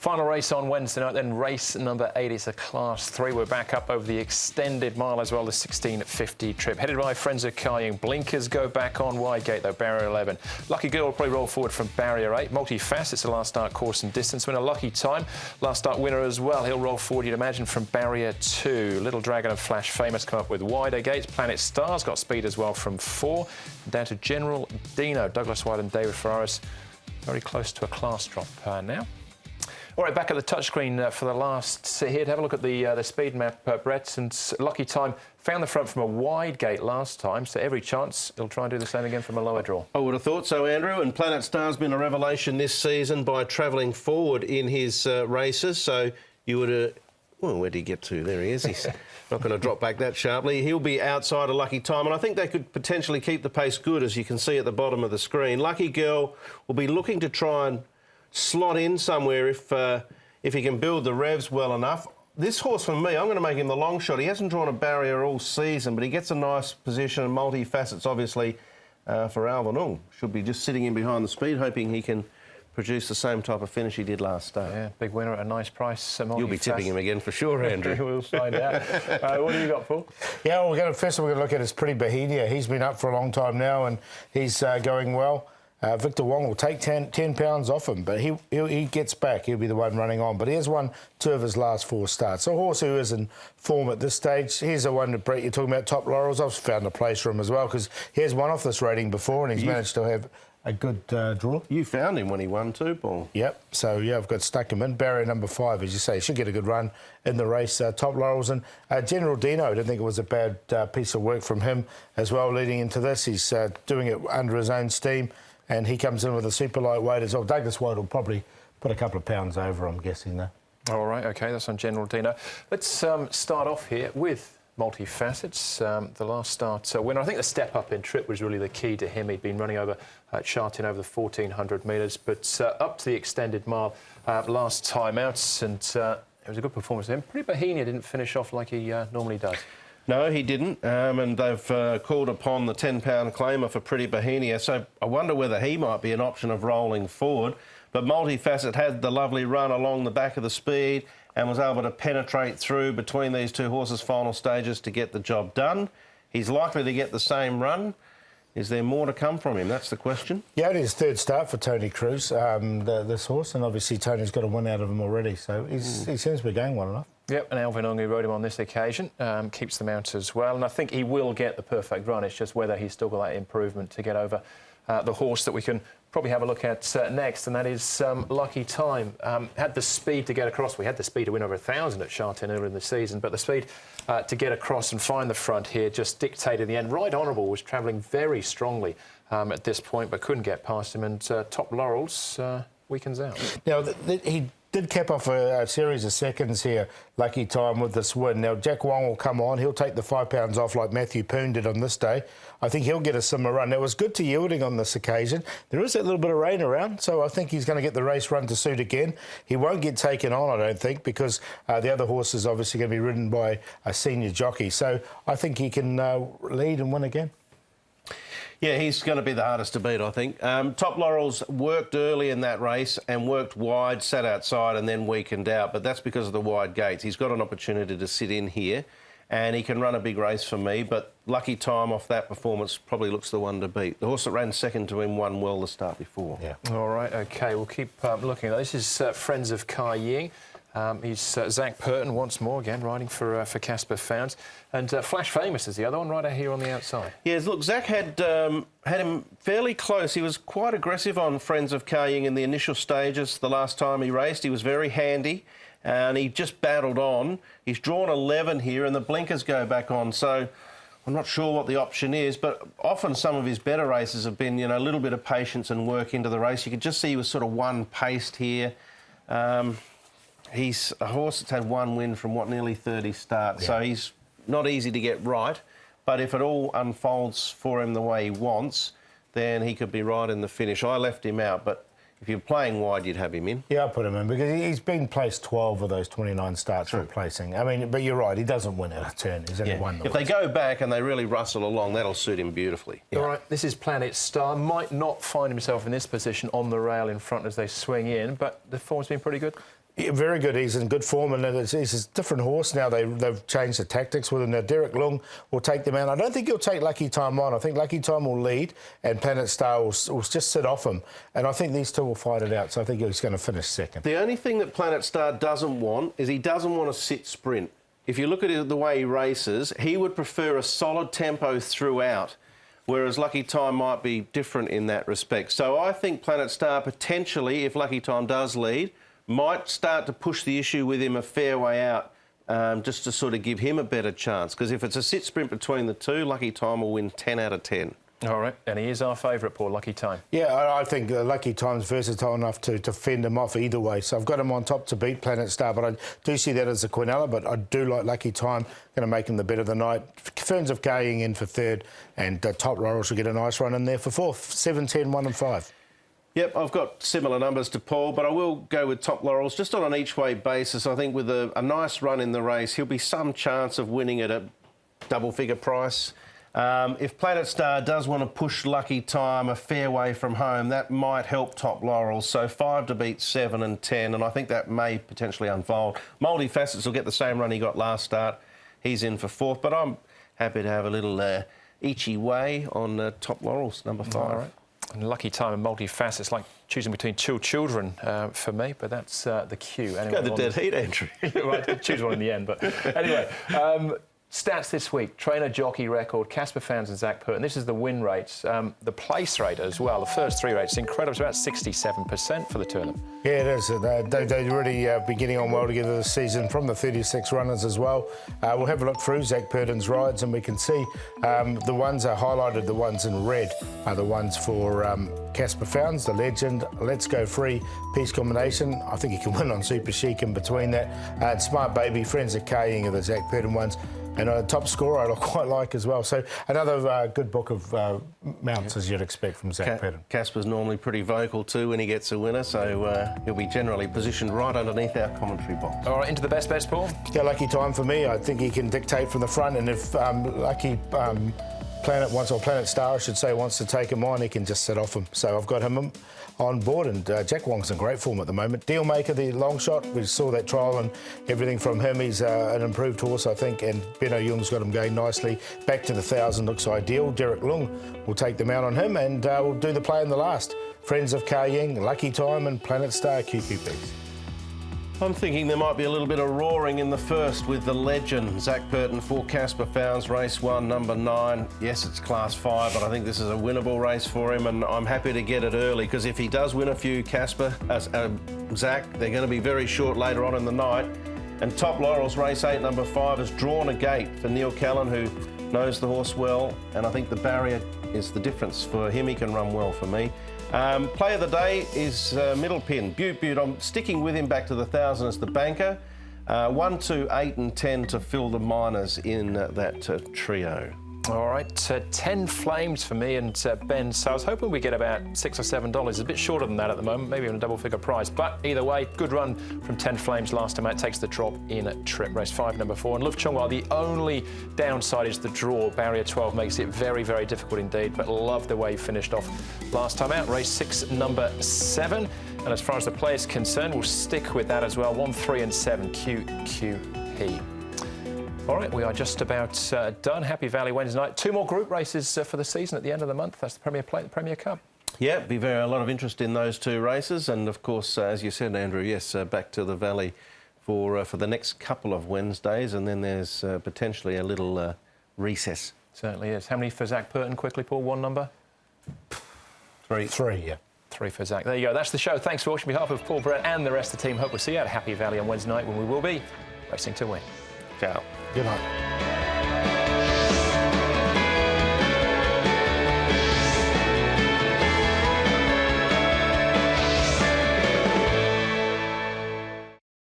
Final race on Wednesday night, then race number 8 is a Class 3. We're back up over the extended mile as well, the 1650 trip. Headed by Friends of Carrying. Blinkers go back on wide gate, though, barrier 11. Lucky Girl will probably roll forward from barrier 8. Multi-Facet's the last start course and distance winner. Lucky Time, last start winner as well. He'll roll forward, you'd imagine, from barrier 2. Little Dragon and Flash Famous come up with wider gates. Planet Stars got speed as well from 4. Down to General Dino. Douglas White and David Ferraris very close to a class drop now. All right, back at the touchscreen for the last here to have a look at the speed map, Brett. And Lucky Time found the front from a wide gate last time, so every chance he'll try and do the same again from a lower draw. I would have thought so, Andrew. And Planet Star's been a revelation this season by travelling forward in his races. So you would have... Well, where did he get to? There he is. He's not going to drop back that sharply. He'll be outside a Lucky Time, and I think they could potentially keep the pace good, as you can see at the bottom of the screen. Lucky Girl will be looking to try and slot in somewhere if he can build the revs well enough. This horse, for me, I'm going to make him the long shot. He hasn't drawn a barrier all season, but he gets a nice position, and Multi-Facets, obviously, for Alvanung. Should be just sitting in behind the speed, hoping he can produce the same type of finish he did last start. Yeah, big winner at a nice price. You'll be tipping him again for sure, Andrew. We'll find out. What do you got, Paul? Yeah, well, first we're going to look at is Pretty Bohemia. He's been up for a long time now, and he's going well. Victor Wong will take 10 pounds off him, but he gets back. He'll be the one running on. But he has won 2 of his last 4 starts. So a horse who is in form at this stage. Here's the one that, Brett, you're talking about, Top Laurels. I've found a place for him as well, because he has won off this rating before, and he's managed to have a good draw. You found him when he won too, Paul. Yep. So, yeah, I've got stuck him in. Barrier number 5, as you say. Should get a good run in the race. Top Laurels. And General Dino, I didn't think it was a bad piece of work from him as well leading into this. He's doing it under his own steam, and he comes in with a super lightweight as well. Douglas White will probably put a couple of pounds over, I'm guessing, though. All right, OK, that's on General Dino. Let's start off here with Multi-Facets, the last start winner. I think the step up in trip was really the key to him. He'd been running over charting over the 1400 metres, but up to the extended mile last time out, and it was a good performance for him. Pretty Bohemia didn't finish off like he normally does. No, he didn't, and they've called upon the 10-pound claimer for Pretty Bohemia, so I wonder whether he might be an option of rolling forward. But Multi-Facet had the lovely run along the back of the speed and was able to penetrate through between these 2 horses' final stages to get the job done. He's likely to get the same run. Is there more to come from him? That's the question. Yeah, it is 3rd start for Tony Cruz, this horse, and obviously Tony's got a win out of him already, so he seems to be going well enough. Yep, and Alvin Ong, who rode him on this occasion, keeps them out as well. And I think he will get the perfect run. It's just whether he's still got that improvement to get over the horse that we can probably have a look at next, and that is Lucky Time. Had the speed to get across. We had the speed to win over 1,000 at Charlton earlier in the season, but the speed to get across and find the front here just dictated the end. Right Honourable was travelling very strongly at this point, but couldn't get past him, and Top Laurels weakens out. Now, he did cap off a series of seconds here, Lucky Time, with this win. Now, Jack Wong will come on. He'll take the 5 pounds off like Matthew Poon did on this day. I think he'll get a similar run. Now, it was good to yielding on this occasion. There is that little bit of rain around, so I think he's going to get the race run to suit again. He won't get taken on, I don't think, because the other horse is obviously going to be ridden by a senior jockey. So I think he can lead and win again. Yeah, he's going to be the hardest to beat, I think. Top Laurels worked early in that race and worked wide, sat outside and then weakened out, but that's because of the wide gates. He's got an opportunity to sit in here and he can run a big race for me, but Lucky Time off that performance probably looks the one to beat. The horse that ran second to him won well the start before. Yeah. All right, OK, we'll keep looking at this. This is Friends of Kai Ying. He's Zach Purton once more, again, riding for Casper Founds. And Flash Famous is the other one, right out here on the outside. Yes, look, Zach had him fairly close. He was quite aggressive on Friends of Kaying in the initial stages the last time he raced. He was very handy, and he just battled on. He's drawn 11 here, and the blinkers go back on, so I'm not sure what the option is, but often some of his better races have been, you know, a little bit of patience and work into the race. You could just see he was sort of one-paced here. He's a horse that's had 1 win from, nearly 30 starts, so he's not easy to get right, but if it all unfolds for him the way he wants, then he could be right in the finish. I left him out, but If you're playing wide, you'd have him in. Yeah, I'll put him in because he's been placed 12 of those 29 starts for placing. I mean, but you're right, he doesn't win at a turn. He's only won the If they go back and they really rustle along, that'll suit him beautifully. Yeah. All right, this is Planet Star. Might not find himself in this position on the rail in front as they swing in, but the form's been pretty good. Yeah, very good. He's in good form, and he's a different horse now. They've changed the tactics with him. Now, Derek Lung will take them out. I don't think he'll take Lucky Time on. I think Lucky Time will lead, and Planet Star will just sit off him. And I think these two will fight it out, so I think he's going to finish second. The only thing that Planet Star doesn't want is he doesn't want to sit sprint. If you look at the way he races, he would prefer a solid tempo throughout, whereas Lucky Time might be different in that respect. So I think Planet Star potentially, if Lucky Time does lead, might start to push the issue with him a fair way out, just to sort of give him a better chance. Because if it's a sit sprint between the two, Lucky Time will win 10 out of 10. All right, and he is our favourite, Paul, Lucky Time. Yeah, I think Lucky Time's versatile enough to fend him off either way. So I've got him on top to beat Planet Star, but I do see that as a Quinella, but I do like Lucky Time. Going to make him the bet of the night. Ferns of Carrying in for third, and Top Laurels will get a nice run in there for fourth. 7, 10, 1 and 5. Yep, I've got similar numbers to Paul, but I will go with Top Laurels just on an each-way basis. I think with a nice run in the race, he'll be some chance of winning at a double-figure price. If Planet Star does want to push Lucky Time a fair way from home, that might help Top Laurels. So 5 to beat 7 and 10, and I think that may potentially unfold. Multifacets will get the same run he got last start. He's in for fourth, but I'm happy to have a little eachy way on Top Laurels, number 5. All right. And Lucky Time and Multifacets, it's like choosing between two children for me, but that's the cue. Anyway, go the dead heat entry. Right, choose one in the end, but anyway. Stats this week, trainer jockey record, Casper Fownes and Zach Purton. This is the win rates, the place rate as well. The first 3 rates, incredible. It's about 67% for the two of them. Yeah, it is. They've really been getting on well together this season from the 36 runners as well. We'll have a look through Zach Purton's rides and we can see the ones are highlighted, the ones in red are the ones for Casper Fownes, the legend, Let's Go Free, Peace Combination. I think he can win on Super Chic in between that. And Smart Baby, Friends of Carrying are the Zach Purton ones. And a top scorer I quite like as well. So another good book of mounts as you'd expect from Zach Purton. Casper's normally pretty vocal too when he gets a winner, so he'll be generally positioned right underneath our commentary box. All right, into the best bets, Paul. Yeah, Lucky Time for me. I think he can dictate from the front, and if Lucky Planet Star, I should say, wants to take him on, he can just set off him. So I've got him on board, and Jack Wong's in great form at the moment. Dealmaker, the long shot, we saw that trial and everything from him. He's an improved horse, I think, and Benno Jung's got him going nicely. Back to the 1,000 looks ideal. Derek Lung will take them out on him, and we'll do the play in the last. Friends of Carrying, Lucky Time and Planet Star QQPs. I'm thinking there might be a little bit of roaring in the first with the legend. Zach Purton for Casper Fownes, race 1, number 9. Yes, it's class 5, but I think this is a winnable race for him, and I'm happy to get it early, because if he does win a few Zach, they're going to be very short later on in the night. And Top Laurels, race 8, number 5, has drawn a gate for Neil Callan, who knows the horse well, and I think the barrier is the difference for him. He can run well for me. Play of the day is middle pin, Butte. I'm sticking with him back to the 1,000 as the banker. 1, 2, 8 and 10 to fill the minors in that trio. All right, 10 flames for me and Ben. So I was hoping we get about $6 or $7. It's a bit shorter than that at the moment, maybe on a double-figure price. But either way, good run from 10 flames last time out. Takes the drop in at trip. Race 5, number 4. And Love Chongwal, the only downside is the draw. Barrier 12 makes it very, very difficult indeed. But love the way he finished off last time out. Race 6, number 7. And as far as the play is concerned, we'll stick with that as well. 1, 3 and 7, QQP. All right, we are just about done. Happy Valley Wednesday night. 2 more group races for the season at the end of the month. That's the Premier Plate, the Premier Cup. Yeah, be a lot of interest in those 2 races. And, of course, as you said, Andrew, yes, back to the Valley for the next couple of Wednesdays. And then there's potentially a little recess. Certainly is. How many for Zach Purton, quickly, Paul? 1 number? 3. 3, yeah. 3 for Zach. There you go. That's the show. Thanks for watching. On behalf of Paul Brett and the rest of the team, hope we'll see you at Happy Valley on Wednesday night when we will be racing to win. Ciao. Good night.